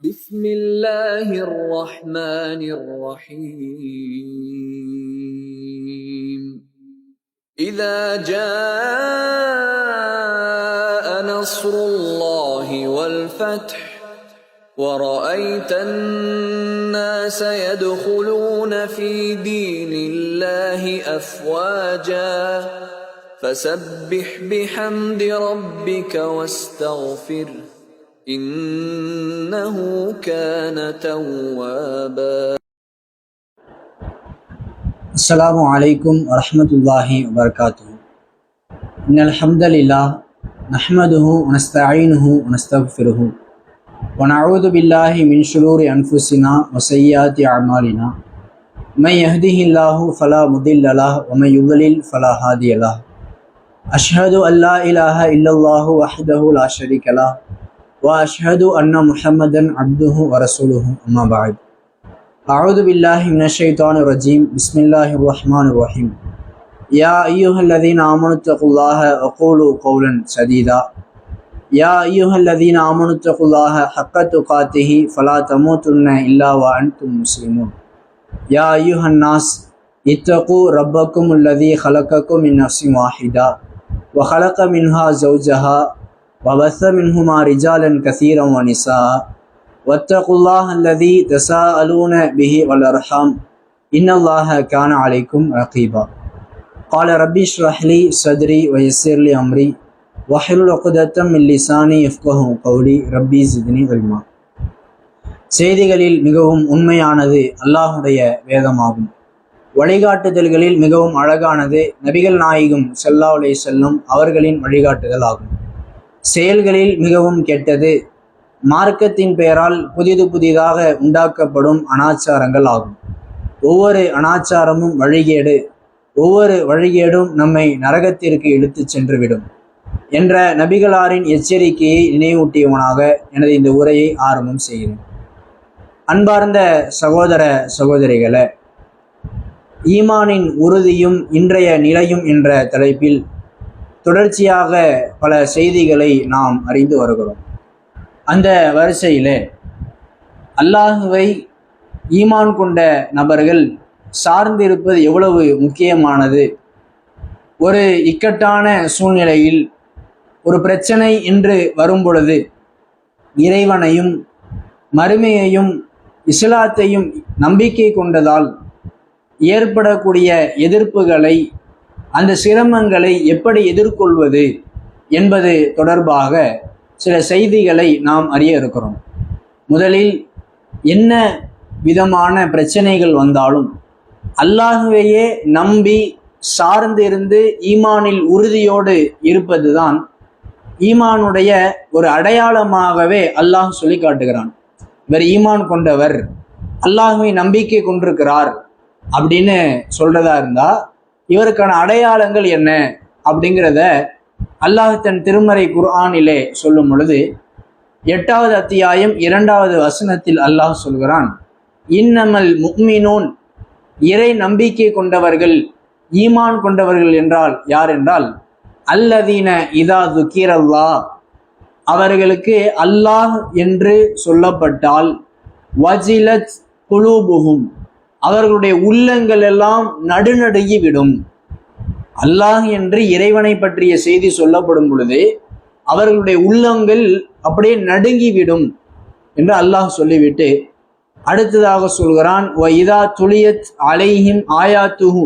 بسم الله الرحمن الرحيم إذا جاء نصر الله والفتح ورأيت الناس يدخلون في دين الله أفواجا فسبح بحمد ربك واستغفره إنه كان توابا. السلام عليكم ورحمة الله وبركاته. إن الحمد لله نحمده ونستعينه ونستغفره ونعوذ بالله من شرور أنفسنا وسيئات أعمالنا من يهده الله فلا مضل له ومن يضلل فلا هادي له أشهد أن لا إله إلا الله وحده لا شريك له وأشهد أن محمدا عبده ورسوله أما بعد أعوذ بالله من الشيطان الرجيم بسم الله الرحمن الرحيم يا أيها الذين آمنوا اتقوا الله وقولوا قولا سديدا يا أيها الذين آمنوا اتقوا الله حق تقاته فلا تموتن إلا وأنتم مسلمون يا أيها الناس اتقوا ربكم الذي خلقكم من نفس واحدة وخلق منها زوجها وبث منهما رجالا كثيرا ونساء واتقوا الله الذي تساءلون به والأرحام إن الله كان عليكم رقيبا قال ربي اشرح لي صدري ويسر لي أمري واحلل عقدة من لساني يفقهوا قولي ربي زدني علما. செய்திகளில் மிகவும் உண்மையானது அல்லாஹுடைய வேதமாகும். வழிகாட்டுதல்களில் மிகவும் அழகானது நபிகள் நாயகம் ஸல்லல்லாஹு அலைஹி வஸல்லம் அவர்களின் வழிகாட்டுதல் ஆகும். செயல்களில் மிகவும் கெட்டது மார்க்கத்தின் பெயரால் புதிதாக உண்டாக்கப்படும் அனாச்சாரங்கள் ஆகும். ஒவ்வொரு அனாச்சாரமும் வழிகேடு, ஒவ்வொரு வழிகேடும் நம்மை நரகத்திற்கு இழுத்து சென்றுவிடும் என்ற நபிகளாரின் எச்சரிக்கையை நினைவூட்டியவனாக எனது இந்த உரையை ஆரம்பம் செய்கிறேன். அன்பார்ந்த சகோதர சகோதரிகளே, ஈமானின் உறுதியும் இன்றைய நிலையும் என்ற தலைப்பில் தொடர்ச்சியாக பல செய்திகளை நாம் அறிந்து வருகிறோம். அந்த வரிசையிலே அல்லாஹுவை ஈமான் கொண்ட நபர்கள் சார்ந்திருப்பது எவ்வளவு முக்கியமானது. ஒரு இக்கட்டான சூழ்நிலையில் ஒரு பிரச்சனை என்று வரும்பொழுது இறைவனையும் மறுமையையும் இஸ்லாத்தையும் நம்பிக்கை கொண்டதால் ஏற்படக்கூடிய எதிர்ப்புகளை, அந்த சிரமங்களை எப்படி எதிர்கொள்வது என்பது தொடர்பாக சில செய்திகளை நாம் அறிய இருக்கிறோம். முதலில் என்ன விதமான பிரச்சனைகள் வந்தாலும் அல்லாஹுவையே நம்பி சார்ந்திருந்து ஈமானில் உறுதியோடு இருப்பதுதான் ஈமானுடைய ஒரு அடையாளமாகவே அல்லாஹ் சொல்லி காட்டுகிறான். இவர் ஈமான் கொண்டவர், அல்லாஹுவை நம்பிக்கை கொண்டிருக்கிறார் அப்படின்னு சொல்றதா இருந்தா இவருக்கான அடையாளங்கள் என்ன அப்படிங்கிறத அல்லாஹ் தன் திருமறை குர்ஆனிலே சொல்லும் பொழுது 8வது அத்தியாயம் 2வது வசனத்தில் அல்லாஹ் சொல்கிறான், இன்னமல் முஃமினூன், இறை நம்பிக்கை கொண்டவர்கள், ஈமான் கொண்டவர்கள் என்றால் யார் என்றால் அல்லதீன இதா துக்கிரல்லாஹ், அவர்களுக்கு அல்லாஹ் என்று சொல்லப்பட்டால் வஜிலத் குலூபுஹும், அவர்களுடைய உள்ளங்கள் எல்லாம் நடுநடுங்கி விடும். அல்லாஹ் என்று இறைவனை பற்றிய செய்தி சொல்லப்படும் பொழுது அவர்களுடைய உள்ளங்கள் அப்படியே நடுங்கிவிடும் என்று அல்லாஹ் சொல்லிவிட்டு அடுத்ததாக சொல்கிறான், இதா துலியத் அலைஹிம் ஆயாத்துஹு,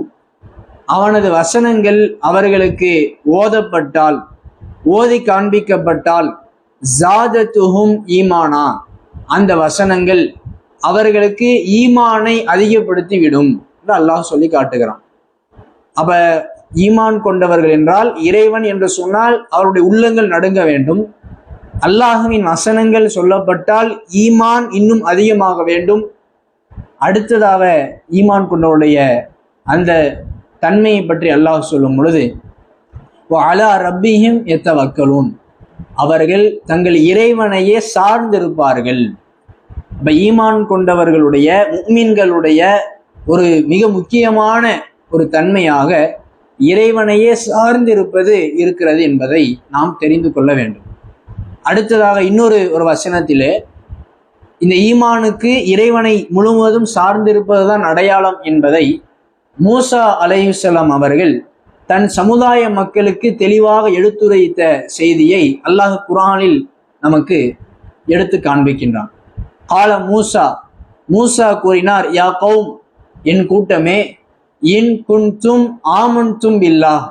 அவனது வசனங்கள் அவர்களுக்கு ஓதப்பட்டால், ஓதி காண்பிக்கப்பட்டால் ஜாதத்துஹும் ஈமானா, அந்த வசனங்கள் அவர்களுக்கு ஈமானை அதிகப்படுத்தி விடும் என்று அல்லாஹ் சொல்லி காட்டுகிறான். அப்ப ஈமான் கொண்டவர்கள் என்றால் இறைவன் என்று சொன்னால் அவருடைய உள்ளங்கள் நடுங்க வேண்டும். அல்லாஹுவின் வசனங்கள் சொல்லப்பட்டால் ஈமான் இன்னும் அதிகமாக வேண்டும். அடுத்ததாக ஈமான் கொண்டவருடைய அந்த தன்மையை பற்றி அல்லாஹ் சொல்லும் பொழுது அலா ரப்பிஹிம் யத்தவக்கலூன், அவர்கள் தங்கள் இறைவனையே சார்ந்திருப்பார்கள். இப்ப ஈமான் கொண்டவர்களுடைய முஃமின்களுடைய ஒரு மிக முக்கியமான ஒரு தன்மையாக இறைவனையே சார்ந்திருப்பது இருக்கிறது என்பதை நாம் தெரிந்து கொள்ள வேண்டும். அடுத்ததாக இன்னொரு வசனத்திலே இந்த ஈமானுக்கு இறைவனை முழுவதும் சார்ந்திருப்பதுதான் அடையாளம் என்பதை மூசா அலைஹிஸ்ஸலாம் அவர்கள் தன் சமுதாய மக்களுக்கு தெளிவாக எடுத்துரைத்த செய்தியை அல்லாஹ் குர்ஆனில் நமக்கு எடுத்து காண்பிக்கின்றான். கால மூசா, மூசா கூறினார், யா கௌம், என் கூட்டமே, இன் குன்தும் ஆமன்தும் பில்லாஹ்,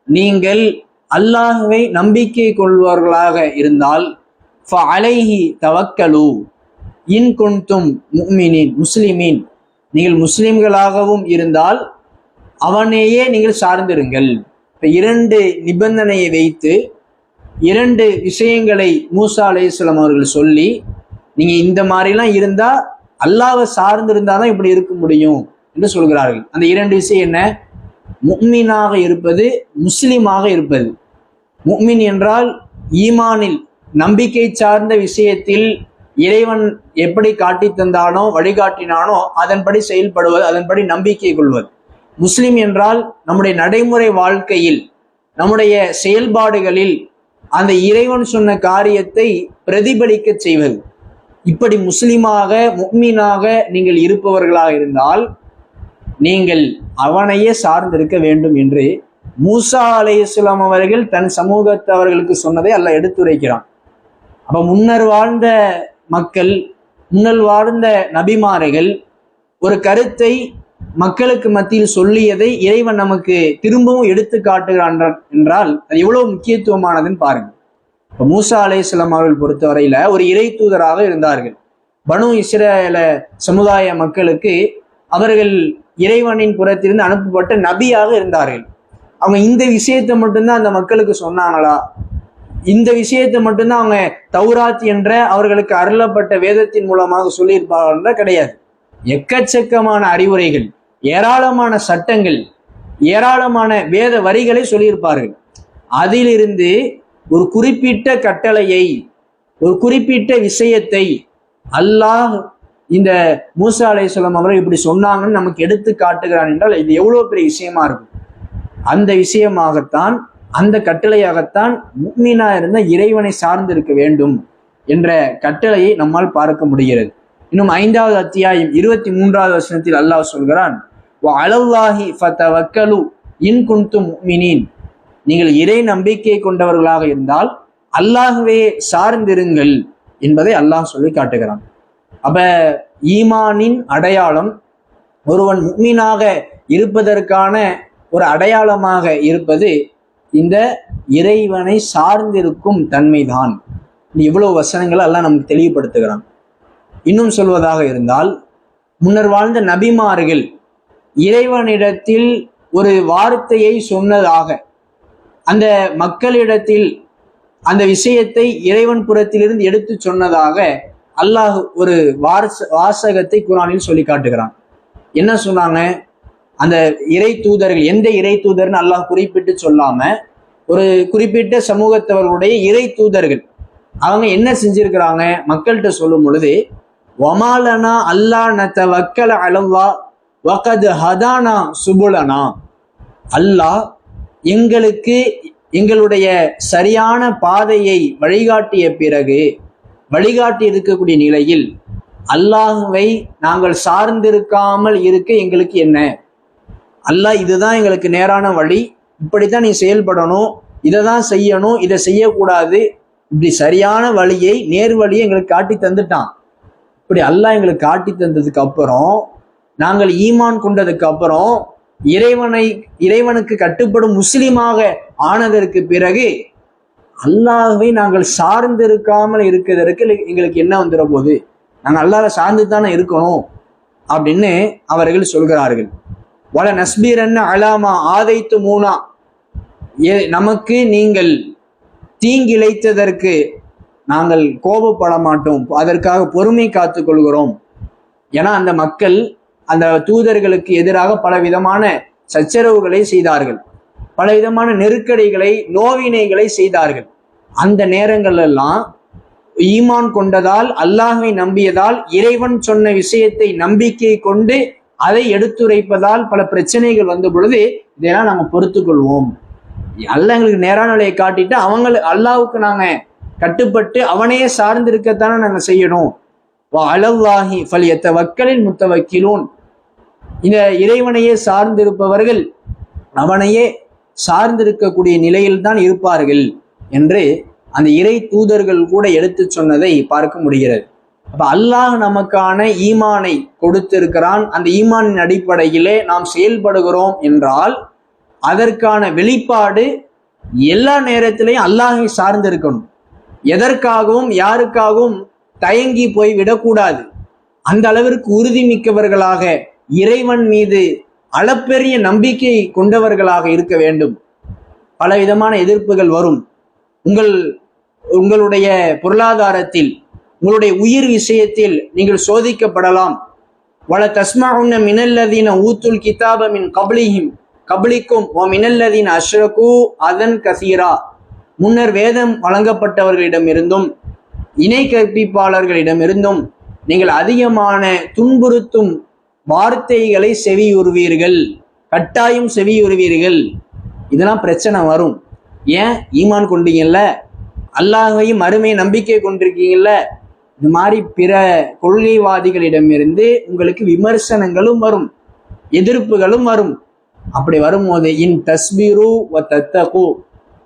நீங்கள் அல்லாஹ்வை நம்பிக்கை கொள்வர்களாக இருந்தால் ஃபஅலைஹி தவக்கலு, இன் குன்தும் முஃமினீன், முஸ்லிமீன், நீங்கள் முஸ்லிம்களாகவும் இருந்தால் அவனையே நீங்கள் சார்ந்திருங்கள். இப்ப இரண்டு நிபந்தனையை வைத்து இரண்டு விஷயங்களை மூசா அலைஹிஸ்ஸலாம் அவர்கள் சொல்லி, நீங்க இந்த மாதிரிலாம் இருந்தா அல்லாஹ்வை சார்ந்திருந்தாதான் இப்படி இருக்க முடியும் என்று சொல்கிறார்கள். அந்த இரண்டு விஷயம் என்ன? முஃமினாக இருப்பது, முஸ்லிமாக இருப்பது. முஃமின் என்றால் ஈமானில் நம்பிக்கை சார்ந்த விஷயத்தில் இறைவன் எப்படி காட்டி தந்தானோ வழிகாட்டினானோ அதன்படி செயல்படுவது, அதன்படி நம்பிக்கை கொள்வது. முஸ்லிம் என்றால் நம்முடைய நடைமுறை வாழ்க்கையில் நம்முடைய செயல்பாடுகளில் அந்த இறைவன் சொன்ன காரியத்தை பிரதிபலிக்க செய்வது. இப்படி முஸ்லிமாக முஃமினாக நீங்கள் இருப்பவர்களாக இருந்தால் நீங்கள் அவனையே சார்ந்திருக்க வேண்டும் என்று மூசா அலைஹிஸ்ஸலாம் அவர்கள் தன் சமூகத்தவர்களுக்கு சொன்னதை அல்லாஹ் எடுத்துரைக்கிறான். அப்ப முன்னர் வாழ்ந்த மக்கள், முன்னர் வாழ்ந்த நபிமார்கள் ஒரு கருத்தை மக்களுக்கு மத்தியில் சொல்லியதை இறைவன் நமக்கு திரும்பவும் எடுத்து காட்டுகிறான் என்றால் அது எவ்வளவு முக்கியத்துவமானதுன்னு பாருங்க. இப்போ மூசா அலைஹிஸ்ஸலாம் அவர்கள் பொறுத்தவரையில ஒரு இறை தூதராக இருந்தார்கள். பனு இஸ்ரேல சமுதாய மக்களுக்கு அவர்கள் இறைவனின் புறத்திலிருந்து அனுப்பப்பட்ட நபியாக இருந்தார்கள். அவங்க இந்த விஷயத்தை மட்டும்தான் அந்த மக்களுக்கு சொன்னாங்களா? இந்த விஷயத்தை மட்டும்தான் அவங்க தௌராத் என்ற அவர்களுக்கு அருளப்பட்ட வேதத்தின் மூலமாக சொல்லியிருப்பார்கள்? கிடையாது. எக்கச்சக்கமான அறிவுரைகள், ஏராளமான சட்டங்கள், ஏராளமான வேத வரிகளை சொல்லியிருப்பார்கள். அதிலிருந்து ஒரு குறிப்பிட்ட கட்டளையை, ஒரு குறிப்பிட்ட விஷயத்தை அல்லாஹ் இந்த மூசா அலைஹிஸ்ஸலாம் அவர்கள் இப்படி சொன்னாங்கன்னு நமக்கு எடுத்து காட்டுகிறான் என்றால் இது எவ்வளவு பெரிய விஷயமா இருக்கும். அந்த விஷயமாகத்தான், அந்த கட்டளையாகத்தான் முஃமினா இருந்த இறைவனை சார்ந்திருக்க வேண்டும் என்ற கட்டளையை நம்மால் பார்க்க முடிகிறது. இன்னும் 5வது அத்தியாயம் 23வது வசனத்தில் அல்லாஹ் சொல்கிறான், வஅலல்லாஹி ஃபதவக்கலு இன் குன்தும் முஃமினீன், நீங்கள் இறை நம்பிக்கை கொண்டவர்களாக இருந்தால் அல்லாஹ்வே சார்ந்திருங்கள் என்பதை அல்லாஹ் சொல்லி காட்டுகிறான். அப்ப ஈமானின் அடையாளம், ஒருவன் முஃமினாக இருப்பதற்கான ஒரு அடையாளமாக இருப்பது இந்த இறைவனை சார்ந்திருக்கும் தன்மைதான். இவ்வளவு வசனங்களை எல்லாம் நமக்கு தெளிவுபடுத்துகிறான். இன்னும் சொல்வதாக இருந்தால், முன்னர் வாழ்ந்த நபிமார்கள் இறைவனிடத்தில் ஒரு வார்த்தையை சொன்னதாக, அந்த மக்களிடத்தில் அந்த விஷயத்தை இறைவன் புறத்திலிருந்து எடுத்து சொன்னதாக அல்லாஹ் ஒரு வாசகத்தை குர்ஆனில் சொல்லி காட்டுகிறான். என்ன சொன்னாங்க? அந்த இறை தூதர்கள், எந்த இறை தூதர்னு அல்லாஹ் குறிப்பிட்டு சொல்லாம ஒரு குறிப்பிட்ட சமூகத்தவர்களுடைய இறை தூதர்கள் அவங்க என்ன செஞ்சிருக்கிறாங்க மக்கள்கிட்ட சொல்லும் பொழுது, வமாலனா அல்லா நதவக்கல அலல்லாஹ் வகத் ஹதானா சுபுலனா, அல்லாஹ் எங்களுக்கு எங்களுடைய சரியான பாதையை வழிகாட்டிய பிறகு, வழிகாட்டி இருக்கக்கூடிய நிலையில் அல்லாஹ்வை நாங்கள் சார்ந்திருக்காமல் இருக்க எங்களுக்கு என்ன? அல்லாஹ் இதுதான் எங்களுக்கு நேரான வழி, இப்படித்தான் நீ செயல்படணும், இதை தான் செய்யணும், இதை செய்யக்கூடாது, இப்படி சரியான வழியை, நேர் வழியை எங்களுக்கு காட்டி தந்துட்டான். இப்படி அல்லாஹ் எங்களுக்கு காட்டி தந்ததுக்கு அப்புறம், நாங்கள் ஈமான் கொண்டதுக்கு அப்புறம், இறைவனுக்கு கட்டுப்படும் முஸ்லிமாக ஆனதற்கு பிறகு அல்லாஹ்வை நாங்கள் சார்ந்திருக்காமல் இருக்கிறதற்கு எங்களுக்கு என்ன வந்துட போகுது? நாங்கள் அல்லாஹ்வை சார்ந்து தானே இருக்கணும் அப்படின்னு அவர்கள் சொல்கிறார்கள். வல நஸ்பீரன்ன அலாமா ஆதைத்து மூனா, நமக்கு நீங்கள் தீங்கிழைத்ததற்கு நாங்கள் கோபப்பட மாட்டோம், அதற்காக பொறுமை காத்துக் கொள்கிறோம். ஏன்னா அந்த மக்கள் அந்த தூதர்களுக்கு எதிராக பல விதமான சச்சரவுகளை செய்தார்கள், பல விதமான நெருக்கடிகளை, நோவினைகளை செய்தார்கள். அந்த நேரங்கள் எல்லாம் ஈமான் கொண்டதால், அல்லாஹ்வை நம்பியதால், இறைவன் சொன்ன விஷயத்தை நம்பிக்கை கொண்டு அதை எடுத்துரைப்பதால் பல பிரச்சனைகள் வந்த பொழுது இதெல்லாம் நாங்க பொறுத்து கொள்வோம். அல்லாஹ் எங்களுக்கு நேரான நிலையை காட்டிட்டு அல்லாஹ்வுக்கு நாங்க கட்டுப்பட்டு அவனையே சார்ந்து இருக்கத்தானே நாங்க செய்யணும் வஅலல்லாஹி ஃபல்யத்தவக்கலில் முத்தவக்கிலூன். இந்த இறைவனையே சார்ந்திருப்பவர்கள் அவனையே சார்ந்திருக்கக்கூடிய நிலையில் தான் இருப்பார்கள் என்று அந்த இறை தூதர்கள் கூட எடுத்து சொன்னதை பார்க்க முடிகிறது. அப்ப அல்லாஹ் நமக்கான ஈமானை கொடுத்திருக்கிறான். அந்த ஈமானின் அடிப்படையிலே நாம் செயல்படுகிறோம் என்றால் அதற்கான வெளிப்பாடு எல்லா நேரத்திலையும் அல்லாஹை சார்ந்திருக்கணும். எதற்காகவும் யாருக்காகவும் தயங்கி போய் விடக்கூடாது. அந்த அளவிற்கு உறுதிமிக்கவர்களாக இறைவன் மீது அளப்பெரிய நம்பிக்கை கொண்டவர்களாக இருக்க வேண்டும். பலவிதமான எதிர்ப்புகள் வரும். உங்களுடைய பொருளாதாரத்தில், உங்களுடைய உயிர் விஷயத்தில் நீங்கள் சோதிக்கப்படலாம். வல தஸ்மஉன்ன மினல்லதீன ஊத்துல் கிதாப மின் கப்லிக்கும் வ மினல்லதீன அஷ்ரகு அதன் கசீரா. முன்னர் வேதம் வழங்கப்பட்டவர்களிடமிருந்தும் இணை கற்பிப்பாளர்களிடமிருந்தும் நீங்கள் அதிகமான துன்புறுத்தும் வார்த்தைகளை செவியுறுவீர்கள், கட்டாயம் செவியுறுவீர்கள். இதெல்லாம் பிரச்சனை வரும். ஏன்? ஈமான் கொண்டீங்கல்ல, அல்லாஹையும் மறுமை நம்பிக்கை கொண்டிருக்கீங்கல்ல. இது மாதிரி பிற கொள்கைவாதிகளிடமிருந்து உங்களுக்கு விமர்சனங்களும் வரும், எதிர்ப்புகளும் வரும். அப்படி வரும்போது இன் தஸ்பீரு வ தத்தகு,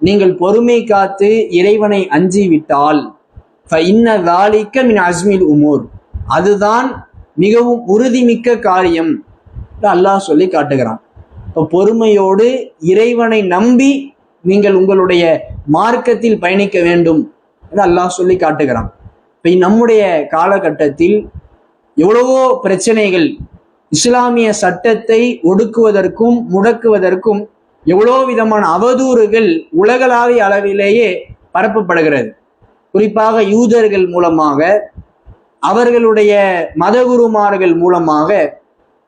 நீங்கள் பொறுமை காத்து இறைவனை அஞ்சி விட்டால் ஃபஇன்ன ذَلِكَ மின் அஸ்மில் உமூர், அதுதான் மிகவும் உறுதிமிக்க காரியம் அல்லாஹ் சொல்லி காட்டுகிறான். இப்போ பொறுமையோடு இறைவனை நம்பி நீங்கள் உங்களுடைய மார்க்கத்தில் பயணிக்க வேண்டும் என்று அல்லாஹ் சொல்லி காட்டுகிறான். இப்போ நம்முடைய காலகட்டத்தில் எவ்வளவோ பிரச்சனைகள், இஸ்லாமிய சட்டத்தை ஒடுக்குவதற்கும் முடக்குவதற்கும் எவ்வளோ விதமான அவதூறுகள் உலகளாவிய அளவிலேயே பரப்பப்படுகிறது. குறிப்பாக யூதர்கள் மூலமாக, அவர்களுடைய மதகுருமார்கள் மூலமாக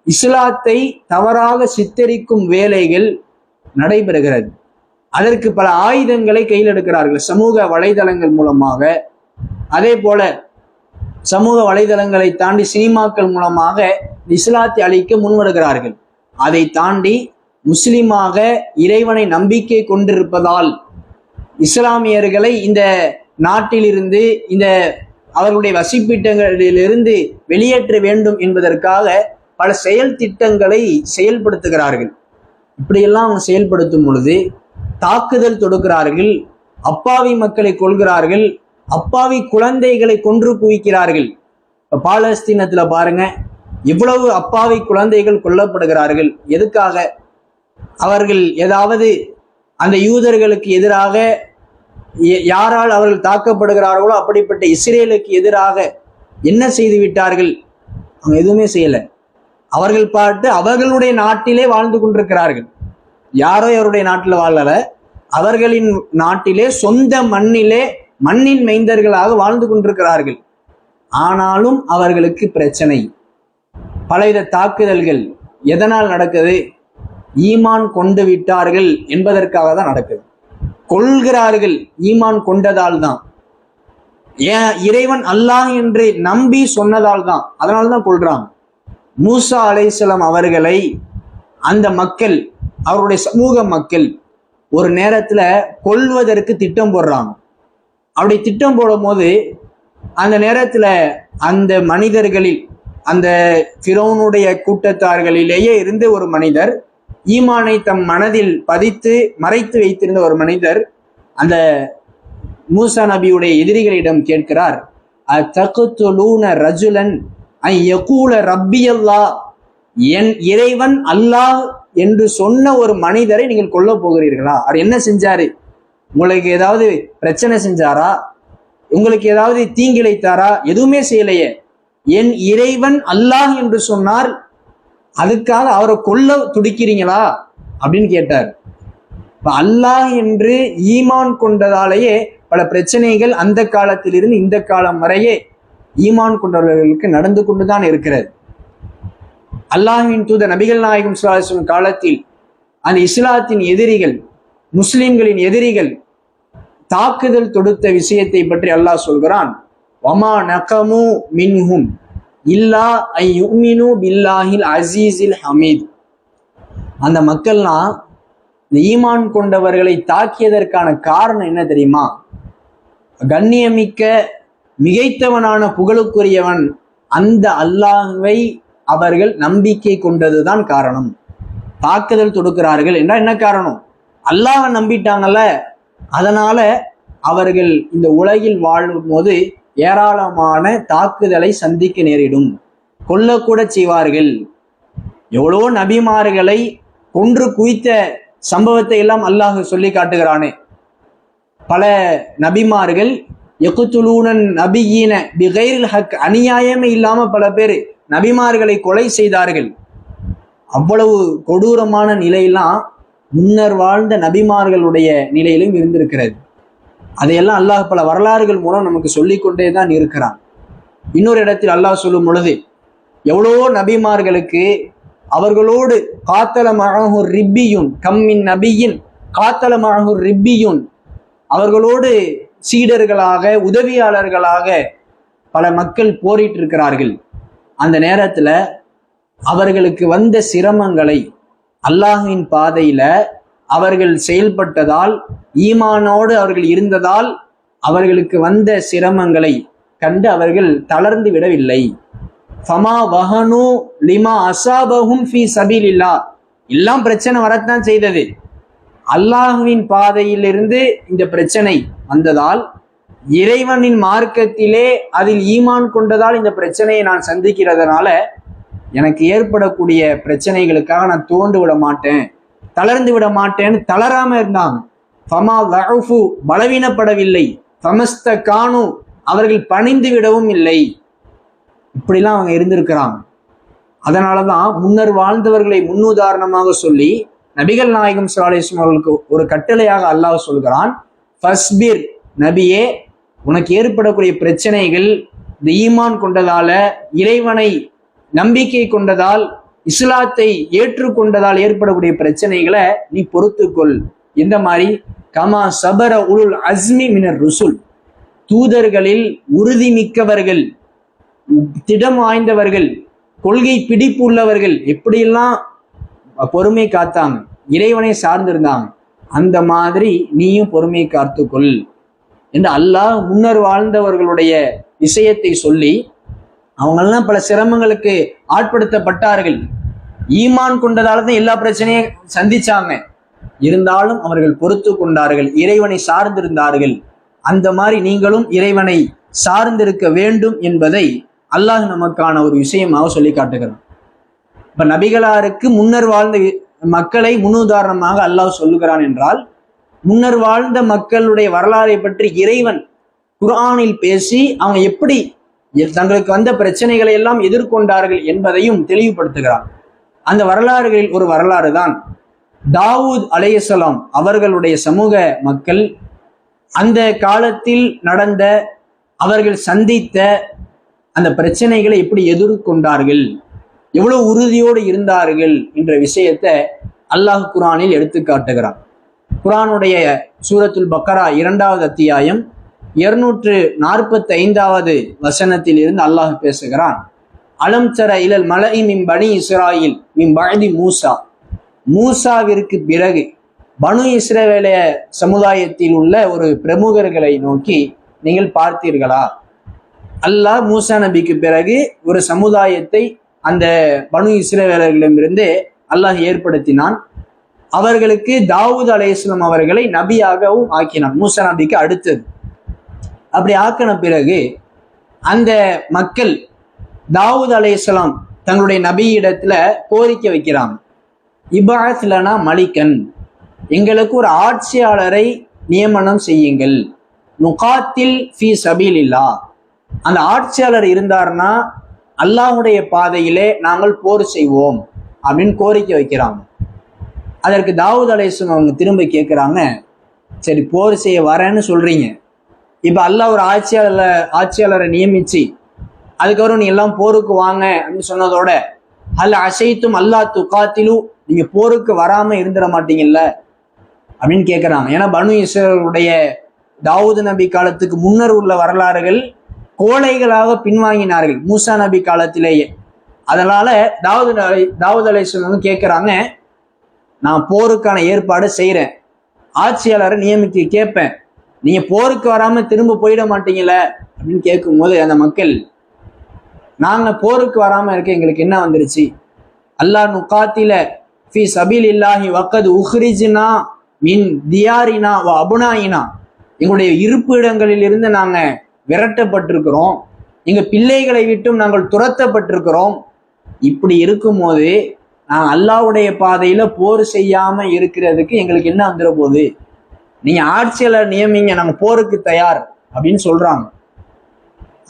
இஸ்லாத்தை தவறாக சித்தரிக்கும் வேலைகள் நடைபெறுகிறது. அதற்கு பல ஆயுதங்களை கையில் எடுக்கிறார்கள், சமூக வலைதளங்கள் மூலமாக. அதே போல சமூக வலைதளங்களை தாண்டி சினிமாக்கள் மூலமாக இஸ்லாத்தை அழிக்க முன்வருகிறார்கள். அதை தாண்டி முஸ்லிமாக இறைவனை நம்பிக்கை கொண்டிருப்பதால் இஸ்லாமியர்களை இந்த நாட்டிலிருந்து, இந்த அவர்களுடைய வசிப்பிட்டங்களிலிருந்து வெளியேற்ற வேண்டும் என்பதற்காக பல செயல் திட்டங்களை செயல்படுத்துகிறார்கள். இப்படியெல்லாம் அவங்க செயல்படுத்தும் பொழுது தாக்குதல் தொடுக்கிறார்கள், அப்பாவி மக்களை கொள்கிறார்கள், அப்பாவி குழந்தைகளை கொன்று குவிக்கிறார்கள். இப்போ பாலஸ்தீனத்துல பாருங்க, இவ்வளவு அப்பாவி குழந்தைகள் கொல்லப்படுகிறார்கள். எதுக்காக? அவர்கள் ஏதாவது அந்த யூதர்களுக்கு எதிராக யாரால் அவர்கள் தாக்கப்படுகிறார்களோ அப்படிப்பட்ட இஸ்ரேலுக்கு எதிராக என்ன செய்து விட்டார்கள்? அவங்க எதுவுமே செய்யலை. அவர்கள் பாட்டு அவர்களுடைய நாட்டிலே வாழ்ந்து கொண்டிருக்கிறார்கள். யாரோ அவருடைய நாட்டில் வாழல, அவர்களின் நாட்டிலே, சொந்த மண்ணிலே, மண்ணின் மைந்தர்களாக வாழ்ந்து கொண்டிருக்கிறார்கள். ஆனாலும் அவர்களுக்கு பிரச்சனை, பலவித தாக்குதல்கள். எதனால் நடக்குது? ஈமான் கொண்டு விட்டார்கள் என்பதற்காக தான் நடக்குது. கொள்கிறார்கள் ஈமான் கொண்டதால் தான், ஏன் இறைவன் அல்லாஹ் என்று நம்பி சொன்னதால் தான். அதனால தான் கொள்றாங்க. மூசா அலைஹிஸ்ஸலாம் அவர்களை அந்த மக்கள், அவருடைய சமூக மக்கள் ஒரு நேரத்துல கொல்வதற்கு திட்டம் போடுறாங்க. அப்படி திட்டம் போடும் போது அந்த நேரத்துல அந்த மனிதர்களில், அந்த ஃபிரௌனுடைய கூட்டத்தார்களிலேயே இருந்து ஒரு மனிதர், ஈமானை தம் மனதில் பதித்து மறைத்து வைத்திருந்த ஒரு மனிதர் அந்த மூசா நபியுடைய எதிரிகளிடம் கேட்கிறார், அத்தகுதுலூன ரஜுலன் ஐ யகூல ரப்பி அல்லாஹ், என் இறைவன் அல்லாஹ் என்று சொன்ன ஒரு மனிதரை நீங்கள் கொல்ல போகிறீர்களா? அவர் என்ன செஞ்சாரு? உங்களுக்கு ஏதாவது பிரச்சனை செஞ்சாரா? உங்களுக்கு ஏதாவது தீங்கிழைத்தாரா? எதுவுமே செய்யலையே. என் இறைவன் அல்லாஹ் என்று சொன்னார், அதுக்காக அவரை கொல்ல துடிக்கிறீங்களா அப்படின்னு கேட்டார். இப்ப அல்லாஹ் என்று ஈமான் கொண்டதாலேயே பல பிரச்சனைகள் அந்த காலத்திலிருந்து இந்த காலம் வரையே ஈமான் கொண்டவர்களுக்கு நடந்து கொண்டுதான் இருக்கிறது. அல்லாஹ்வின் தூதர் நபிகள் நாயகம் ஸல்லல்லாஹு அலைஹி வஸல்லம் காலத்தில் அந்த இஸ்லாத்தின் எதிரிகள், முஸ்லிம்களின் எதிரிகள் தாக்குதல் தொடுத்த விஷயத்தை பற்றி அல்லாஹ் சொல்கிறான், வமா நகமு மின்ஹும் இல்லா ஐ யுமினு பில்லாஹில் அசீஸில் ஹமீத். அந்த மக்கள்லாம் இந்த ஈமான் கொண்டவர்களை தாக்கியதற்கான காரணம் என்ன தெரியுமா? கண்ணியமிக்க மிகைத்தவனான புகழுக்குரியவன் அந்த அல்லாஹ்வை அவர்கள் நம்பிக்கை கொண்டதுதான் காரணம். தாக்குதல் தொடுக்கிறார்கள் என்றால் என்ன காரணம்? அல்லாஹ்வை நம்பிட்டாங்கல்ல, அதனால அவர்கள் இந்த உலகில் வாழும் போது ஏராளமான தாக்குதலை சந்திக்க நேரிடும், கொல்லக்கூட செய்வார்கள். எவ்வளோ நபிமார்களை கொன்று குவித்த சம்பவத்தை எல்லாம் அல்லாஹ் சொல்லி காட்டுகிறானே. பல நபிமார்கள் யக்துலூனன் நபியீன பிகைரில் ஹக், அநியாயமே இல்லாம பல பேர் நபிமார்களை கொலை செய்தார்கள். அவ்வளவு கொடூரமான நிலையெல்லாம் முன்னர் வாழ்ந்த நபிமார்களுடைய நிலையிலும் இருந்திருக்கிறது. அதையெல்லாம் அல்லாஹ் பல வரலாறுகள் மூலம் நமக்கு சொல்லிக்கொண்டே தான் இருக்கிறான். இன்னொரு இடத்தில் அல்லாஹ் சொல்லும் பொழுது எவ்வளோ நபிமார்களுக்கு அவர்களோடு காத்தல மஅஹு ரிப்பியுன் கம்மின் நபியின் காத்தல மஅஹு ரிப்பியுன், அவர்களோடு சீடர்களாக உதவியாளர்களாக பல மக்கள் போரிட்டு இருக்கிறார்கள். அந்த நேரத்துல அவர்களுக்கு வந்த சிரமங்களை அல்லாஹ்வின் பாதையில அவர்கள் செயல்பட்டதால், ஈமானோடு அவர்கள் இருந்ததால் அவர்களுக்கு வந்த சிரமங்களை கண்டு அவர்கள் தளர்ந்து விடவில்லை. ஃபமா வஹனு லிமா அஸாபஹும் ஃபீ சபீலில்லாஹ், எல்லாம் பிரச்சனை வரத்தான் செய்தது. அல்லாஹ்வின் பாதையிலிருந்து இந்த பிரச்சனை வந்ததால், இறைவனின் மார்க்கத்திலே அதில் ஈமான் கொண்டதால் இந்த பிரச்சனையை நான் சந்திக்கிறதுனால எனக்கு ஏற்படக்கூடிய பிரச்சனைகளுக்காக நான் தோண்டு விட மாட்டேன், தளர்ந்து விட மாட்டேன்னு தளராம இருந்தாங்க. ஃபமா வஅஃபு, பலவீனப்படவில்லை. ஃபமஸ்த கானு, அவர்கள் பணிந்து விடவும் இல்லை. இப்படிலாம் அவங்க இருந்திருக்கிறாங்க. அதனாலதான் முன்னர் வாழ்ந்தவர்களை முன்னுதாரணமாக சொல்லி நபிகள் நாயகம் ஸல்லல்லாஹு அலைஹி வஸல்லம் அவர்களுக்கு ஒரு கட்டளையாக அல்லாஹ் சொல்கிறான், ஃபஸ்பிர், நபியே உனக்கு ஏற்படக்கூடிய பிரச்சனைகள் இந்த ஈமான் கொண்டதால, இறைவனை நம்பிக்கை கொண்டதால், இஸ்லாத்தை ஏற்றுக்கொண்டதால் ஏற்படக்கூடிய பிரச்சனைகளை நீ பொறுத்துக்கொள். இந்த மாதிரி கமா சபர உலுல் அஸ்மி மினர் ருசுல், தூதர்களில் உறுதி மிக்கவர்கள், திடம் வாய்ந்தவர்கள், கொள்கை பிடிப்பு உள்ளவர்கள் எப்படியெல்லாம் பொறுமை காத்தாங்க, இறைவனை சார்ந்திருந்தாங்க, அந்த மாதிரி நீயும் பொறுமை காத்துக்கொள் என்று அல்லாஹ் முன்னர் வாழ்ந்தவர்களுடைய விஷயத்தை சொல்லி, அவங்கெல்லாம் பல சிரமங்களுக்கு ஆட்படுத்தப்பட்டார்கள். ஈமான் கொண்டதால தான் எல்லா பிரச்சனையும் சந்திச்சாங்க. இருந்தாலும் அவர்கள் பொறுத்து கொண்டார்கள், இறைவனை சார்ந்திருந்தார்கள். அந்த மாதிரி நீங்களும் இறைவனை சார்ந்திருக்க வேண்டும் என்பதை அல்லாஹ் நமக்கான ஒரு விஷயமாக சொல்லி காட்டுகிறான். இப்ப நபிகளாருக்கு முன்னர் வாழ்ந்த மக்களை முன்னுதாரணமாக அல்லாஹ் சொல்லுகிறான் என்றால், முன்னர் வாழ்ந்த மக்களுடைய வரலாறை பற்றி இறைவன் குர்ஆனில் பேசி அவங்க எப்படி தங்களுக்கு வந்த பிரச்சனைகளை எல்லாம் எதிர்கொண்டார்கள் என்பதையும் தெளிவுபடுத்துகிறான். அந்த வரலாறுகளில் ஒரு வரலாறு தான் தாவூத் அலைஹிஸ்ஸலாம் அவர்களுடைய சமூக மக்கள் அந்த காலத்தில் நடந்த, அவர்கள் சந்தித்த அந்த பிரச்சனைகளை எப்படி எதிர்கொண்டார்கள், எவ்வளவு உறுதியோடு இருந்தார்கள் என்ற விஷயத்தை அல்லாஹ் குர்ஆனில் எடுத்து காட்டுகிறான். குர்ஆனுடைய சூரத்துல் பக்கரா 2வது அத்தியாயம் 245வது வசனத்தில் இருந்து அல்லாஹ் பேசுகிறான். அலம் தர இலல் மலஇ மின் பனி இஸ்ராயில் மின் பஅதி மூசா, மூசாவிற்கு பிறகு பனு இஸ்ரவேல சமுதாயத்தில் உள்ள ஒரு பிரமுகர்களை நோக்கி நீங்கள் பார்த்தீர்களா? அல்லாஹ் மூசா நபிக்கு பிறகு ஒரு சமுதாயத்தை அந்த பனு இஸ்ரவேலர்களிடமிருந்து அல்லாஹ் ஏற்படுத்தினான். அவர்களுக்கு தாவூத் அலைஹிஸ்ஸலாம் அவர்களை நபியாகவும் ஆக்கினான், மூசா நபிக்கு அடுத்தது. அப்படி ஆக்கின பிறகு அந்த மக்கள் தாவூத் அலைஹிஸ்ஸலாம் தங்களுடைய நபியிடத்துல கோரிக்கை வைக்கிறாங்க, இபஅத் லனா மலிகன், எங்களுக்கு ஒரு ஆட்சியாளரை நியமனம் செய்யுங்கள், நுகாத்தில் ஃபீ சபீலில்லாஹ், அந்த ஆட்சியாளர் இருந்தார்னா அல்லாஹ்வுடைய பாதையிலே நாங்கள் போர் செய்வோம் அப்படின்னு கோரிக்கை வைக்கிறாங்க. அதற்கு தாவூத் அலைஹிஸ்ஸலாம் அவங்க திரும்ப கேட்குறாங்க, சரி போர் செய்ய வரேன்னு சொல்றீங்க, இப்போ அல்லாஹ் ஒரு ஆட்சியாளரை நியமிச்சு அதுக்கப்புறம் நீ எல்லாம் போருக்கு வாங்க அப்படின்னு சொன்னதோட அல்ல அசைத்தும் அல்லா துகாத்திலு, நீங்க போருக்கு வராம இருந்துட மாட்டீங்கல்ல அப்படின்னு கேட்குறாங்க. ஏன்னா பனு இஸ்ரவேலுடைய தாவூத் நபி காலத்துக்கு முன்னர் உள்ள வரலாறுகள் கோழைகளாக பின்வாங்கினார்கள் மூசா நபி காலத்திலேயே. அதனால தாவூத் அலைஹிஸ்ஸலாம் கேட்குறாங்க, நான் போருக்கான ஏற்பாடு செய்கிறேன், ஆட்சியாளரை நியமித்து கேட்பேன், நீங்க போருக்கு வராம திரும்ப போயிட மாட்டீங்கல்ல அப்படின்னு கேட்கும்போது அந்த மக்கள் நாங்க போருக்கு வராம இருக்க எங்களுக்கு என்ன வந்துருச்சு? அல்லாஹ் நுகாத்தில ஃபி சபீலில்லாஹி வக்கத் உஹ்ரிஜ்னா மின் தியாரினா வ அபுனாயினா, எங்களுடைய இருப்பிடங்களில் இருந்து நாங்க விரட்டப்பட்டிருக்கிறோம், எங்க பிள்ளைகளை விட்டும் நாங்கள் துரத்தப்பட்டிருக்கிறோம். இப்படி இருக்கும்போது நாங்கள் அல்லாஹ்வுடைய பாதையில போர் செய்யாம இருக்கிறதுக்கு எங்களுக்கு என்ன வந்துட போகுது? நீங்க ஆட்சியாளர் நியமிங்க, நாங்க போருக்கு தயார் அப்படின்னு சொல்றாங்க.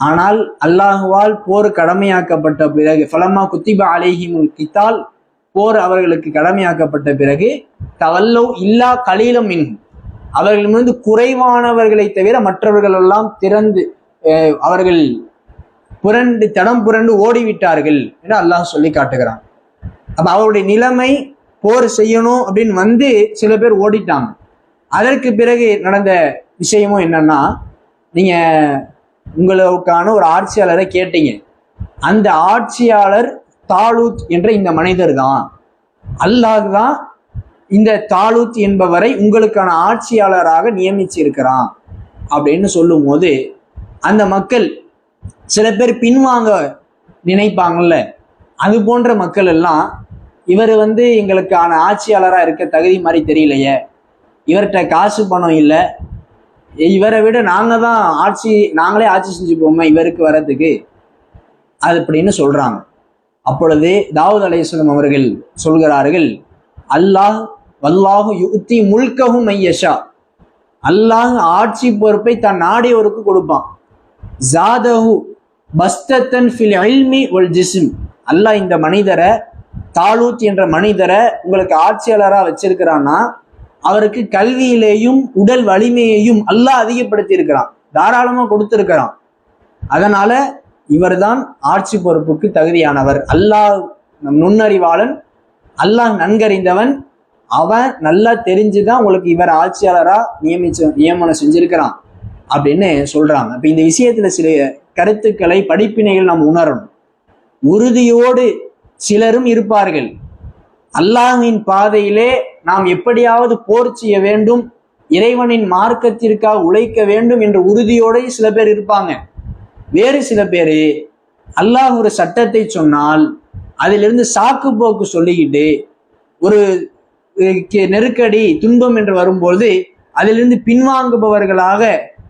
ஆனால் அல்லாஹுவால் போர் கடமையாக்கப்பட்ட பிறகு, ஃபலமா குத்திப அலைஹிமுல் கித்தால், போர் அவர்களுக்கு கடமையாக்கப்பட்ட பிறகு, தவல்லோ இல்லா கலீலம் மின், அவர்களிடமிருந்து குறைவானவர்களை தவிர மற்றவர்கள் எல்லாம் திறந்து அவர்கள் தடம் புரண்டு ஓடிவிட்டார்கள் என்று அல்லாஹ் சொல்லி காட்டுகிறான். அப்ப அவருடைய நிலைமை போர் செய்யணும் அப்படின்னு வந்து சில பேர் ஓடிட்டாங்க. அதற்கு பிறகு நடந்த விஷயமும் என்னன்னா, நீங்க உங்களுக்கான ஒரு ஆட்சியாளரை கேட்டீங்க, அந்த ஆட்சியாளர் தாலூத் என்ற இந்த மனிதர் தான், அல்லாஹ் தான் இந்த தாலூத் என்பவரை உங்களுக்கான ஆட்சியாளராக நியமிச்சிருக்கிறான் அப்படின்னு சொல்லும் போது அந்த மக்கள் சில பேர் பின்வாங்க நினைப்பாங்கல்ல, அது போன்ற மக்கள் எல்லாம் இவர் எங்களுக்கான ஆட்சியாளராக இருக்க தகுதி மாதிரி தெரியலையே, இவர்கிட்ட காசு பணம் இல்லை, இவரை விட நாங்களே ஆட்சி செஞ்சுப்போமே இவருக்கு வர்றதுக்கு, அது அப்படின்னு சொல்றாங்க. அப்பொழுது தாவூத் அலைஹிஸ்ஸலாம் அவர்கள் சொல்கிறார்கள், அல்லாஹ் வல்லாஹு யுத்தி முல்கஹு மையஷா, அல்லாஹ் ஆட்சி பொறுப்பை தன் நாடியவருக்கு கொடுப்பான். ஜாதஹு பஸ்தத்தன் ஃபில் இல்மி வல் ஜிஸ்ம், அல்லாஹ் இந்த மனிதரை, தாலூத் என்ற மனிதரை உங்களுக்கு ஆட்சியாளராக வச்சிருக்கிறான்னா அவருக்கு கல்வியிலேயும் உடல் வலிமையையும் அல்லாஹ் அதிகப்படுத்தி இருக்கிறான், தாராளமா கொடுத்திருக்கிறான். அதனால இவர்தான் ஆட்சி பொறுப்புக்கு தகுதியானவர். அல்லாஹ் நுண்ணறிவாளன், அல்லாஹ் நன்கறிந்தவன், அவன் நல்லா தெரிஞ்சுதான் உங்களுக்கு இவர் ஆட்சியாளரா நியமனம் செஞ்சிருக்கிறான் அப்படின்னு சொல்றாங்க. இப்ப இந்த விஷயத்துல சில கருத்துக்களை, படிப்பினைகள் நாம் உணரணும். உறுதியோடு சிலரும் இருப்பார்கள், அல்லாஹ்வின் பாதையிலே நாம் எப்படியாவது போர் செய்ய வேண்டும், இறைவனின் மார்க்கத்திற்காக உழைக்க வேண்டும் என்ற உறுதியோடு சில பேர் இருப்பாங்க. வேறு சில பேரு அல்லாஹ் ஒரு சட்டத்தை சொன்னால் அதிலிருந்து சாக்கு போக்கு சொல்லிக்கிட்டு, ஒரு நெருக்கடி துன்பம் என்று வரும்போது அதிலிருந்து பின்வாங்குபவர்களாக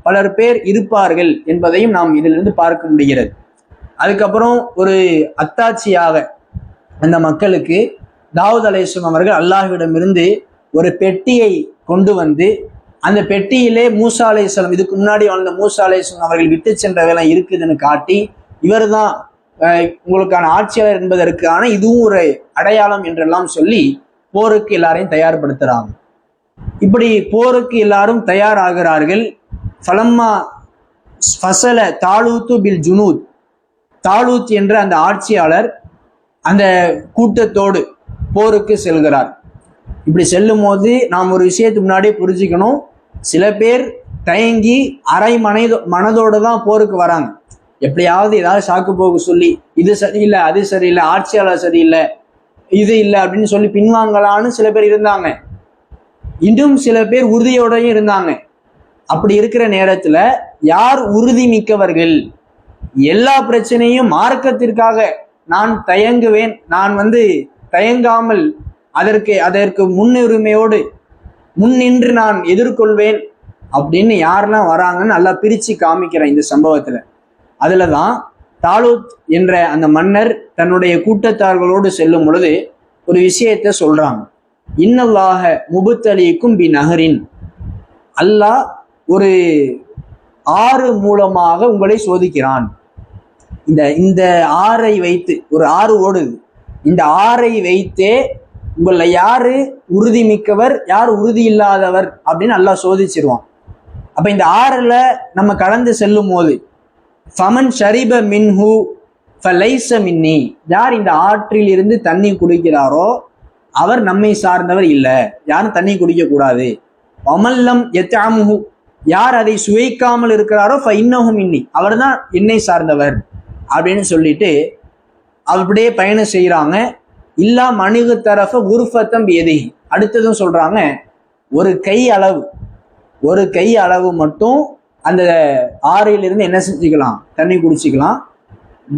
பலர் பேர் இருப்பார்கள் என்பதையும் நாம் இதிலிருந்து பார்க்க முடிகிறது. அதுக்கப்புறம் ஒரு அத்தாட்சியாக அந்த மக்களுக்கு தாவூத் அலைஹிஸ்ஸலாம் அவர்கள் அல்லாஹ்விடமிருந்து ஒரு பெட்டியை கொண்டு வந்து, அந்த பெட்டியிலே மூசா அலைஹிஸ்ஸலாம், இதுக்கு முன்னாடி வாழ்ந்த மூசா அலைஹிஸ்ஸலாம் அவர்கள் விட்டு சென்றவெல்லாம் இருக்குதுன்னு காட்டி, இவர் தான் உங்களுக்கான ஆட்சியாளர் என்பதற்கான இதுவும் ஒரு அடையாளம் என்றெல்லாம் சொல்லி போருக்கு எல்லாரையும் தயார்படுத்துறாங்க. இப்படி போருக்கு எல்லாரும் தயாராகிறார்கள். ஃபலம்மா ஃபஸல தாலூத்து பில் ஜுனூத், தாலூத் என்ற அந்த ஆட்சியாளர் அந்த கூட்டத்தோடு போருக்கு செல்கிறார். இப்படி செல்லும் போது நாம் ஒரு விஷயத்துக்கு முன்னாடியே புரிஞ்சுக்கணும், சில பேர் தயங்கி அரை மனதோடு தான் போருக்கு வராங்க. எப்படியாவது ஏதாவது சாக்கு போக்கு சொல்லி, இது சரியில்லை, அது சரியில்லை, ஆட்சியாளர் சரியில்லை, இது இல்லை அப்படின்னு சொல்லி பின்வாங்கலான்னு சில பேர் இருந்தாங்க. இன்னும் சில பேர் உறுதியோடையும் இருந்தாங்க. அப்படி இருக்கிற நேரத்துல யார் உறுதி மிக்கவர்கள், எல்லா பிரச்சனையும் மார்க்கத்திற்காக நான் தயங்குவேன், நான் தயங்காமல் அதற்கு முன்னுரிமையோடு முன்னின்று நான் எதிர்கொள்வேன் அப்படின்னு யாரெல்லாம் வராங்கன்னு நல்லா பிரிச்சு காமிக்கிறேன் இந்த சம்பவத்துல. அதுலதான் தாலூத் என்ற அந்த மன்னர் தன்னுடைய கூட்டத்தார்களோடு செல்லும் பொழுது ஒரு விஷயத்த சொல்றாங்க. இன்னல்லாஹ முபுத்தலிக்கும் பி நஹரின், அல்லாஹ் ஒரு ஆறு மூலமாக உங்களை சோதிக்கிறான். இந்த ஆறை வைத்து, ஒரு ஆறு ஓடுது, இந்த ஆறை வைத்தே உங்களை யாரு உறுதி மிக்கவர், யார் உறுதி இல்லாதவர் அப்படின்னு அல்லாஹ் சோதிச்சிருவான். அப்ப இந்த ஆறுல நம்ம கடந்து செல்லும் போது, ஃபமன் ஷரிப மின்ஹு ஃபலைஸ மின்னி, யார் இந்த ஆற்றில் இருந்து தண்ணி குடிக்கிறாரோ அவர் நம்மை சார்ந்தவர் இல்லை, யாரும் தண்ணி குடிக்க கூடாது. அமல்லம் எத்தாமுஹு, யார் அதை சுவைக்காமல் இருக்கிறாரோ ஃபஇன்னஹு மின்னி, அவர் தான் என்னை சார்ந்தவர் அப்படின்னு சொல்லிட்டு அப்படியே பயணம் செய்யறாங்க. இல்லா மணிகு தரஃப குருஃபத்தம் எதி, அடுத்ததும் சொல்றாங்க, ஒரு கை அளவு மட்டும் அந்த ஆறிலிருந்து என்ன செஞ்சுக்கலாம், தண்ணி குடிச்சிக்கலாம்.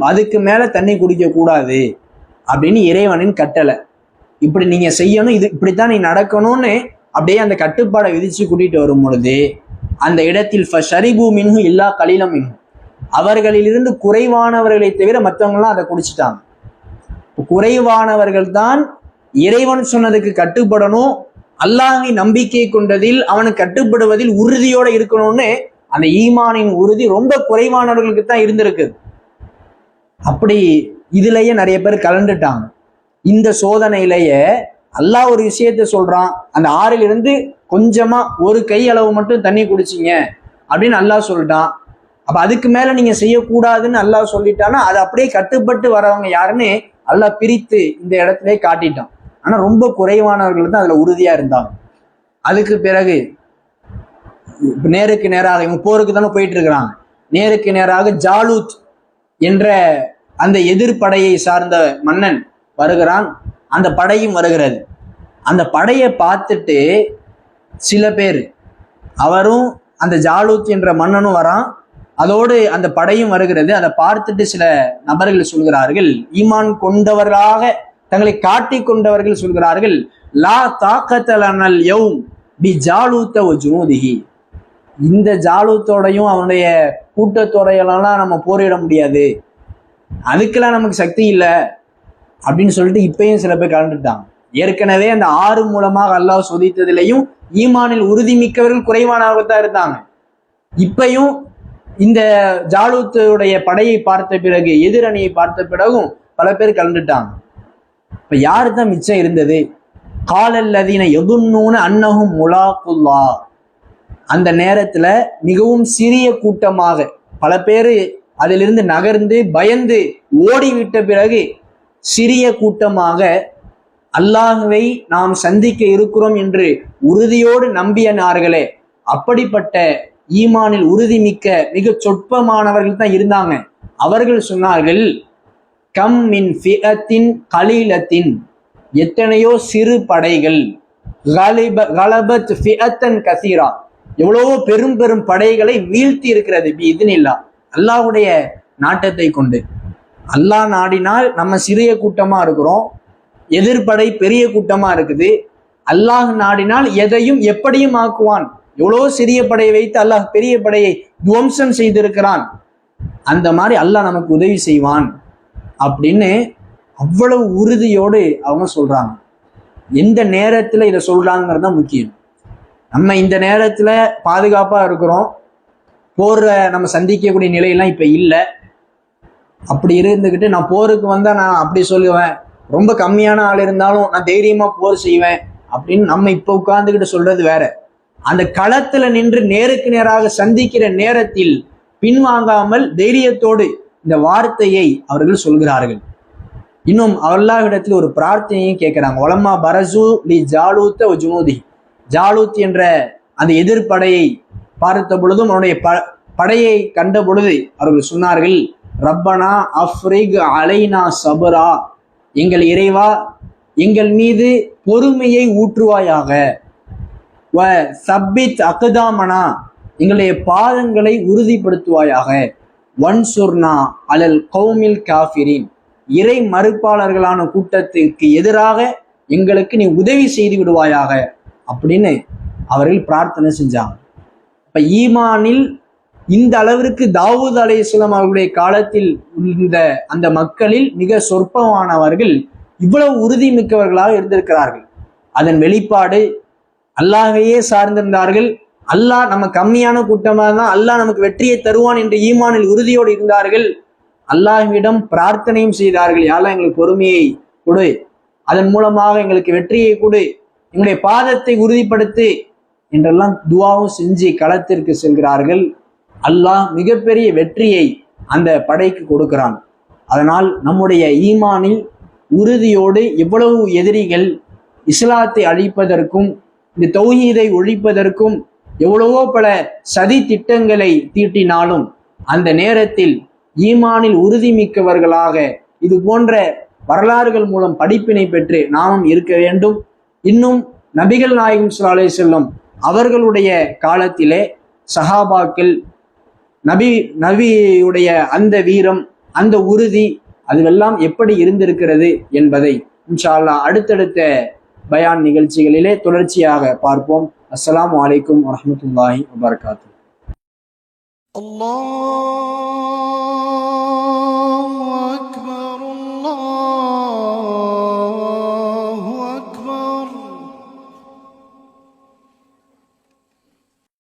அதுக்கு மேல தண்ணி குடிக்க கூடாது அப்படின்னு இறைவனின் கட்டளை. இப்படி நீங்க செய்யணும், இது இப்படித்தான் நீ நடக்கணும்னு அப்படியே அந்த கட்டுப்பாடை விதிச்சு கூட்டிட்டு வரும் பொழுது அந்த இடத்தில் ஃபஷரிபு மின்ஹு இல்லா கலீலம் மின்ஹு, அவர்களிலிருந்து குறைவானவர்களை தவிர மற்றவங்களாம் அதை குடிச்சிட்டாங்க. குறைவானவர்கள் தான் இறைவன் சொன்னதுக்கு கட்டுப்படணும், அல்லாஹ்வை நம்பிக்கை கொண்டதில் அவனுக்கு கட்டுப்படுவதில் உறுதியோட இருக்கணும்னு அந்த ஈமானின் உறுதி ரொம்ப குறைவானவர்களுக்கு தான் இருந்திருக்குது. அப்படி இதுலயே நிறைய பேர் கலந்துட்டாங்க. இந்த சோதனையிலேயே அல்லாஹ் ஒரு விஷயத்த சொல்றான், அந்த ஆறிலிருந்து கொஞ்சமா ஒரு கை அளவு மட்டும் தண்ணி குடிச்சிங்க அப்படின்னு அல்லாஹ் சொல்லிட்டான். அப்ப அதுக்கு மேல நீங்க செய்யக்கூடாதுன்னு அல்லாஹ் சொல்லிட்டான்னா அது அப்படியே கட்டுப்பட்டு வரவங்க யாருன்னு அல்லாஹ் பிரித்து இந்த இடத்துல காட்டிட்டான். ஆனா ரொம்ப குறைவானவர்கள் தான் அதுல உறுதியா இருந்தாங்க. அதுக்கு பிறகு நேருக்கு நேராக இவங்க போருக்கு தானே போயிட்டு இருக்கிறாங்க. நேருக்கு நேராக ஜாலூத் என்ற அந்த எதிர்ப்படையை சார்ந்த மன்னன் வருகிறான். அந்த படையும் வருகிறது. அந்த படையை பார்த்துட்டு சில பேர், அவரும் அந்த ஜாலூத் என்ற மன்னனும் வரான், அதோடு அந்த படையும் வருகிறது. அதை பார்த்துட்டு சில நபர்கள் சொல்கிறார்கள், ஈமான் கொண்டவர்களாக தங்களை காட்டி கொண்டவர்கள் சொல்கிறார்கள், லா தாக்கத்தலனல் யௌம் பி ஜாலூத்த வ ஜுனூதிஹி, இந்த ஜாலூத்தோடையும் அவனுடைய கூட்டத்தோடையெல்லாம் நம்ம போரிட முடியாது, அதுக்கெல்லாம் நமக்கு சக்தி இல்லை அப்படின்னு சொல்லிட்டு இப்பயும் சில பேர் கலந்துட்டாங்க. ஏற்கனவே அந்த 6 மூலமாக அல்லாஹ் சோதித்ததிலையும் ஈமானில் உறுதி மிக்கவர்கள் குறைவானவர்கள்தான் இருந்தாங்க. இப்பயும் இந்த ஜாலூத்துடைய படையை பார்த்த பிறகு, எதிரணியை பார்த்த பிறகும் பல பேர் கலந்துட்டாங்க. இப்ப யாரு தான் மிச்சம் இருந்தது? காலல்லதீன யதுன்னூன அன்னஹும் முலாக்குல்லா, அந்த நேரத்துல மிகவும் சிறிய கூட்டமாக பல பேர் அதிலிருந்து நகர்ந்து பயந்து ஓடிவிட்ட பிறகு சிறிய கூட்டமாக அல்லாஹ்வை நாம் சந்திக்க இருக்கிறோம் என்று உறுதியோடு நம்பியனார்களே, அப்படிப்பட்ட ஈமானில் உறுதி மிக்க மிக சொற்பமானவர்கள் தான் இருந்தாங்க. அவர்கள் சொன்னார்கள், கம் மின் ஃபிஅத்தின் கலீலத்தின், எத்தனையோ சிறு படைகள், கலபத் ஃபிஅத்தன் கசீரா, எவ்வளவோ பெரும் பெரும் படைகளை வீழ்த்தி இருக்கிறது, பிஇذنில்லா, அல்லாஹ்வுடைய நாட்டத்தை கொண்டு. அல்லாஹ் நாடினால் நம்ம சிறிய கூட்டமா இருக்கிறோம், எதிர்ப்படை பெரிய கூட்டமா இருக்குது. அல்லாஹ் நாடினால் எதையும் எப்படியும் ஆக்குவான். எவ்வளோ சிறிய படையை வைத்து அல்லாஹ் பெரிய படையை துவம்சம் செய்திருக்கிறான். அந்த மாதிரி அல்லாஹ் நமக்கு உதவி செய்வான் அப்படின்னு அவ்வளவு உறுதியோடு அவங்க சொல்றாங்க. எந்த நேரத்துல இதை சொல்றாங்கிறது தான் முக்கியம். நம்ம இந்த நேரத்துல பாதுகாப்பா இருக்கிறோம், போற நம்ம சந்திக்கக்கூடிய நிலையெல்லாம் இப்ப இல்லை. அப்படி இருந்துக்கிட்டு நான் போருக்கு வந்தா நான் அப்படி சொல்லுவேன், ரொம்ப கம்மியான ஆள் இருந்தாலும் நான் தைரியமா போர் செய்வேன் அப்படின்னு நம்ம இப்ப உட்கார்ந்துக்கிட்டு சொல்றது வேற. அந்த களத்துல நின்று நேருக்கு நேராக சந்திக்கிற நேரத்தில் பின்வாங்காமல் தைரியத்தோடு இந்த வார்த்தையை அவர்கள் சொல்கிறார்கள். இன்னும் அல்லாஹ்விடத்தில் ஒரு பிரார்த்தனையும் கேட்கிறாங்க. ஒலமா பரசு லி ஜாலூத்த வ ஜுனூதி, ஜாலூத் என்ற அந்த எதிர்ப்படையை பார்த்த பொழுதும் அவனுடைய படையை கண்ட பொழுது அவர்கள் சொன்னார்கள், ரப்பனா அஃப்ரிக் அலைனா சபரா, எங்கள் இறைவா எங்கள் மீது பொறுமையை ஊற்றுவாயாக, வ சப்பித் அக்தாமனா, எங்களுடைய பாதங்களை உறுதிப்படுத்துவாயாக, வன்சுர்னா அலல் கௌமில் காஃபிரின், இறை மறுப்பாளர்களான கூட்டத்திற்கு எதிராக எங்களுக்கு நீ உதவி செய்து விடுவாயாக அப்படின்னு அவர்கள் பிரார்த்தனை செஞ்சாங்க. இப்ப ஈமானில் இந்த அளவிற்கு தாவூத் அலைஹிஸ்ஸலாம் அவர்களுடைய காலத்தில் இருந்த அந்த மக்களில் மிக சொற்பமானவர்கள் இவ்வளவு உறுதி மிக்கவர்களாக இருந்திருக்கிறார்கள். அதன் வெளிப்பாடு அல்லாஹையே சார்ந்திருந்தார்கள். அல்லாஹ் நம்ம கம்மியான கூட்டமாக தான் அல்லாஹ் நமக்கு வெற்றியை தருவான் என்று ஈமானில் உறுதியோடு இருந்தார்கள். அல்லாஹ்விடம் பிரார்த்தனையும் செய்தார்கள், யாரெல்லாம் எங்களுக்கு பொறுமையை கொடு, அதன் மூலமாக எங்களுக்கு வெற்றியை கொடு, எங்களுடைய பாதத்தை உறுதிப்படுத்து என்றெல்லாம் துவாவும் செஞ்சு களத்திற்கு செல்கிறார்கள். அல்லாஹ் மிகப்பெரிய வெற்றியை அந்த படைக்கு கொடுக்கிறான். அதனால் நம்முடைய ஈமானில் உறுதியோடு எவ்வளவு எதிரிகள் இஸ்லாத்தை அழிப்பதற்கும் இந்த தௌஹீதை ஒழிப்பதற்கும் எவ்வளவோ பல சதி திட்டங்களை தீட்டினாலும் அந்த நேரத்தில் ஈமானில் உறுதி மிக்கவர்களாக இது போன்ற வரலாறுகள் மூலம் படிப்பினை பெற்று நாமும் இருக்க வேண்டும். இன்னும் நபிகள் நாயகம் ஸல்லல்லாஹு அலைஹி வஸல்லம் அவர்களுடைய காலத்திலே சஹாபாக்கள் நபியுடைய அந்த வீரம், அந்த உறுதி அதுவெல்லாம் எப்படி இருந்திருக்கிறது என்பதை இன்ஷா அல்லாஹ் அடுத்தடுத்த பயான் நிகழ்ச்சிகளிலே தொடர்ச்சியாக பார்ப்போம். அஸ்ஸலாமு அலைக்கும் வரஹ்மத்துல்லாஹி வபரகாத்துஹு.